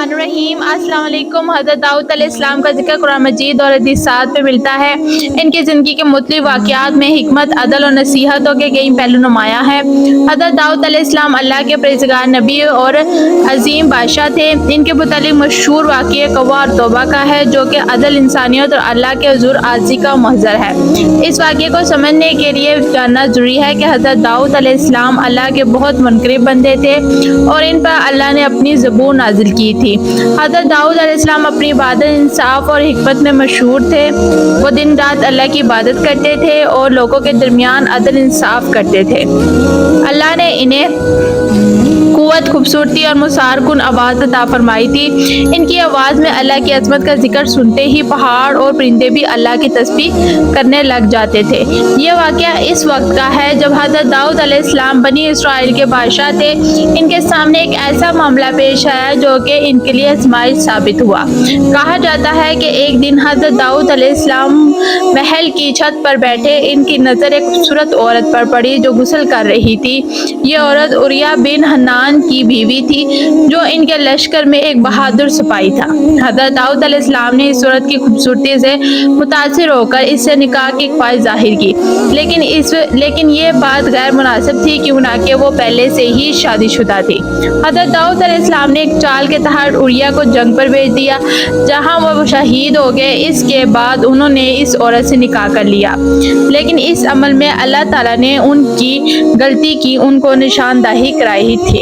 बिस्मिल्लाहिर्रहमानिर्रहीम। अस्सलाम वालेकुम। हज़रत दाऊद अलैहिस्सलाम का ज़िक्र कुरान मजीद और हदीसात में मिलता है। इनकी ज़िंदगी के मुख्तलिफ वाक़यात में हिकमत, अदल और नसीहतों के कई पहलू नुमायाँ हैं। हज़रत दाऊद अलैहिस्सलाम अल्लाह के परहेज़गार नबी और अज़ीम बादशाह थे। इनके मुतालिक मशहूर वाक़या कौवा और तौबा का है, जो कि अदल, इंसानियत और अल्लाह के हुज़ूर आज़ी का महज़र है। इस वाक़ये को समझने के लिए जानना ज़रूरी है कि हज़रत दाऊद अलैहिस्सलाम अल्लाह के बहुत मुनक़रिब बंदे थे और इन पर अल्लाह ने अपनी ज़बूर नाज़िल की थी। हज़रत दाऊद अलैहिस्सलाम अपनी इबादत, इंसाफ और हिकमत में मशहूर थे। वो दिन रात अल्लाह की इबादत करते थे और लोगों के दरमियान अदल इंसाफ करते थे। अल्लाह ने इन्हें क़ुव्वत, खूबसूरती और मुसारकुन आवाज़ अता फरमाई थी। इनकी आवाज़ में अल्लाह की अज़मत का जिक्र सुनते ही पहाड़ और परिंदे भी अल्लाह की तस्बीह करने लग जाते थे। ये वाक़या इस वक्त का है जब हज़रत दाऊद अलैहिस्सलाम बनी इसराइल के बादशाह थे। इनके सामने एक ऐसा मामला पेश आया जो कि इनके लिए आज़माइश साबित हुआ। कहा जाता है कि एक दिन हज़रत दाऊद अलैहिस्सलाम महल की छत पर बैठे, इनकी नज़र एक खूबसूरत औरत पर पड़ी जो गुस्ल कर रही थी। ये औरत उरिया बिन हन्नान की बीवी थी, जो इनके लश्कर में एक बहादुर सिपाही था। हज़रत दाऊद अलैहिस्सलाम ने इस औरत की खूबसूरती से मुतासिर होकर इससे निकाह की ख्वाहिश जाहिर की, लेकिन ये बात गैर मुनासिब थी क्योंकि वो पहले से ही शादीशुदा थी। हज़रत दाऊद अलैहिस्सलाम ने एक चाल के तहत उरिया को जंग पर भेज दिया, जहां वो शहीद हो गए। इसके बाद उन्होंने इस औरत से निकाह कर लिया, लेकिन इस अमल में अल्लाह ताला ने उनकी गलती की उनको निशानदही कराई थी।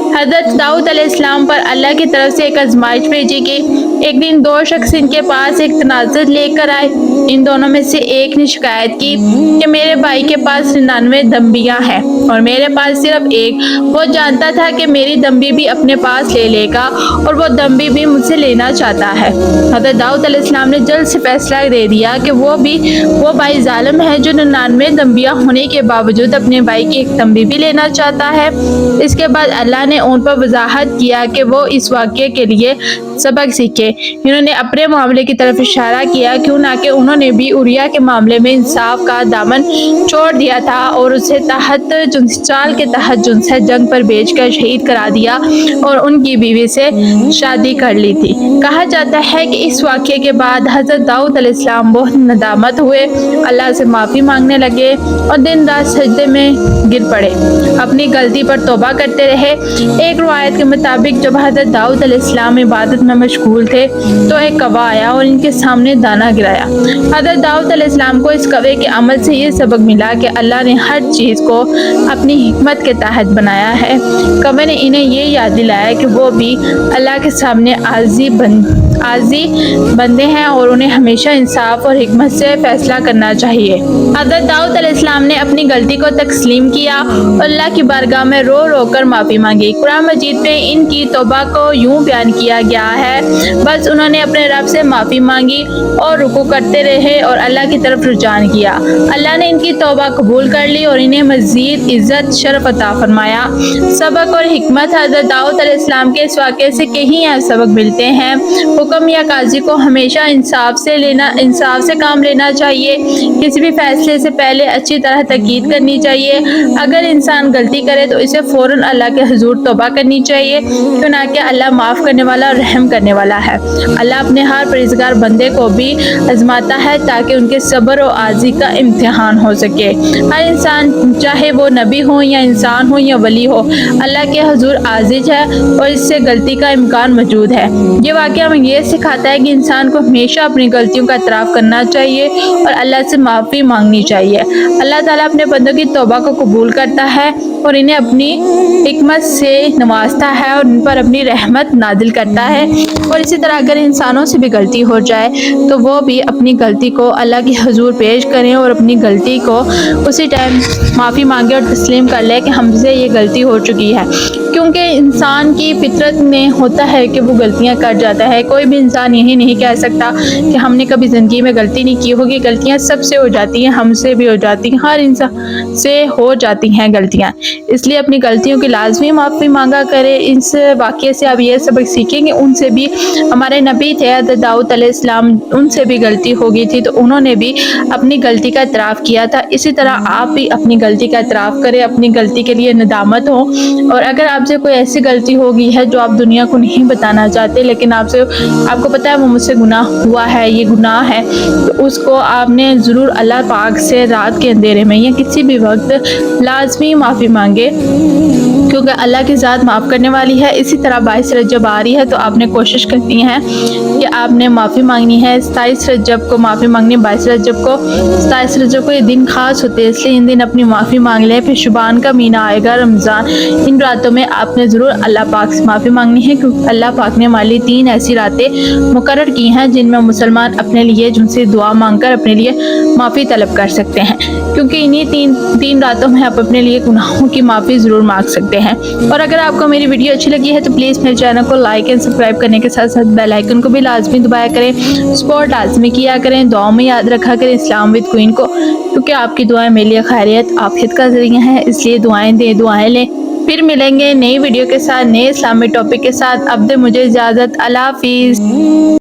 हज़रत दाऊद अलैहिस्सलाम पर अल्लाह की तरफ से एक आज़माइश भेजी गई। एक दिन दो शख्स इनके पास एक तनाज़ुर लेकर आए। इन दोनों में से एक ने शिकायत की कि मेरे भाई के पास 99 दम्बियाँ हैं और मेरे पास सिर्फ एक। वो जानता था कि मेरी दम्बी भी अपने पास ले लेगा और वो दम्बी भी मुझसे लेना चाहता है। हज़रत दाऊद अलैहिस्सलाम ने जल्द से फैसला दे दिया कि वो भाई जालिम है जो 99 दम्बियाँ होने के बावजूद अपने भाई की एक दम्बी भी लेना चाहता है। इसके बाद अल्लाह ने उन पर वजाहत किया कि वो इस वाक़ये के लिए सबक सीखे। इन्होंने अपने मामले की तरफ इशारा किया, क्यों ना कि उन्होंने भी उरिया के मामले में इंसाफ का दामन छोड़ दिया था और उसे चाल के तहत जुनसे जंग पर भेजकर शहीद करा दिया और उनकी बीवी से शादी कर ली थी। कहा जाता है कि इस वाक़ये के बाद हज़रत दाऊद अलैहिस्सलाम बहुत नदामत हुए, अल्लाह से माफ़ी मांगने लगे और दिन रात सजदे में गिर पड़े, अपनी गलती पर तौबा करते रहे। एक रवायत के मुताबिक जब हज़रत दाऊद अलैहिस्सलाम इबादत में मशगूल थे तो एक कौवा आया और इनके सामने दाना गिराया। हज़रत दाऊद अलैहिस्सलाम को इस कौवे के अमल से ये सबक मिला कि अल्लाह ने हर चीज़ को अपनी हिकमत के तहत बनाया है। कौवे ने इन्हें ये याद दिलाया कि वो भी अल्लाह के सामने आजी बंदे हैं और उन्हें हमेशा इंसाफ और हिकमत से फैसला करना चाहिए। हज़रत दाऊद अलैहिस्सलाम ने अपनी गलती को तस्लीम किया और अल्लाह की बारगाह में रो रो कर माफ़ी मांगी। कुरान मजीद में इनकी तौबा को यूँ बयान किया गया है, बस उन्होंने अपने रब से माफ़ी मांगी और रुकू करते रहे और अल्लाह की तरफ रुझान किया। अल्लाह ने इनकी तौबा कबूल कर ली और इन्हें मज़ीद इज़्ज़त शरफ अता फरमाया। सबक और हिकमत हज़रत दाऊद अलैहिस्सलाम के इस वाक़ये से कहीं अहम सबक मिलते हैं। हुक्म या काजी को हमेशा इंसाफ से काम लेना चाहिए। किसी भी फैसले से पहले अच्छी तरह तकीद करनी चाहिए। अगर इंसान गलती करे तो इसे फ़ौरन अल्लाह के हुज़ूर तौबा करनी चाहिए, क्यों ना कि अल्लाह माफ़ करने वाला और रहम करने वाला है। अल्लाह अपने हर परहेज़गार बंदे को भी आज़माता है ताकि उनके सब्र और आज़ी का इम्तिहान हो सके। हर इंसान, चाहे वो नबी हो या इंसान हो या वली हो, अल्लाह के हुज़ूर आज़िज़ है और इससे गलती का इम्कान मौजूद है। ये वाक़या हमें ये सिखाता है कि इंसान को हमेशा अपनी गलतियों का इतराफ़ करना चाहिए और अल्लाह से माफ़ी मांगनी चाहिए। अल्लाह ताला अपने बंदों की तौबा को कबूल करता है और इन्हें अपनी हिकमत से नवाजता है और इन पर अपनी रहमत नाजिल करता है। और इसी तरह अगर इंसानों से भी गलती हो जाए तो वो भी अपनी गलती को अल्लाह के हुज़ूर पेश करें और अपनी गलती को उसी टाइम माफ़ी मांगे और तस्लीम कर ले कि हमसे ये गलती हो चुकी है, क्योंकि इंसान की फितरत में होता है कि वो गलतियां कर जाता है। कोई भी इंसान यही नहीं कह सकता कि हमने कभी ज़िंदगी में गलती नहीं की होगी। गलतियां सबसे हो जाती हैं, हमसे भी हो जाती हैं, हर इंसान से हो जाती हैं गलतियां। اس لیے اپنی غلطیوں کی لازمی معافی مانگا کریں۔ اس واقعے سے آپ یہ سبق سیکھیں گے، ان سے بھی ہمارے نبی تھے حضرت داؤد علیہ السلام، ان سے بھی غلطی ہو گئی تھی تو انہوں نے بھی اپنی غلطی کا اعتراف کیا تھا۔ اسی طرح آپ بھی اپنی غلطی کا اعتراف کریں، اپنی غلطی کے لیے ندامت ہو، اور اگر آپ سے کوئی ایسی غلطی ہو گئی ہے جو آپ دنیا کو نہیں بتانا چاہتے لیکن آپ کو پتہ ہے وہ مجھ سے گناہ ہوا ہے، یہ گناہ ہے، تو اس کو آپ نے ضرور اللہ پاک سے رات کے اندھیرے میں یا کسی بھی وقت لازمی معافی مانگے، کیونکہ اللہ کی ذات معاف کرنے والی ہے۔ اسی طرح 22 رجب آ رہی ہے تو آپ نے کوشش کرنی ہے کہ آپ نے معافی مانگنی ہے۔ 27 رجب کو معافی مانگنی، 22 رجب کو، 27 رجب کو یہ دن خاص ہوتے ہیں، اس لیے ان دن اپنی معافی مانگ لیں۔ پھر شعبان کا مہینہ آئے گا، رمضان، ان راتوں میں آپ نے ضرور اللہ پاک سے معافی مانگنی ہے، کیونکہ اللہ پاک نے ہمارے لیے 3 ایسی راتیں مقرر کی ہیں جن میں مسلمان اپنے لیے جن سے دعا مانگ کر اپنے لیے معافی طلب کر سکتے ہیں، کیونکہ انہی تین راتوں میں آپ اپنے لیے گناہوں کی معافی ضرور مانگ سکتے ہیں۔ اور اگر آپ کو میری ویڈیو اچھی لگی ہے تو پلیز میرے چینل کو لائک اینڈ سبسکرائب کرنے کے ساتھ ساتھ بیل آئیکن کو بھی لازمی دبایا کریں، سپورٹ لازمی کیا کریں، دعاؤں میں یاد رکھا کریں اسلام وتھ کوئین کو، کیونکہ آپ کی دعائیں میرے لیے خیریت عافیت کا ذریعہ ہیں، اس لیے دعائیں دیں، دعائیں لیں۔ پھر ملیں گے نئی ویڈیو کے ساتھ، نئے اسلامی ٹاپک کے ساتھ۔ اب دے مجھے اجازت، اللہ حافظ۔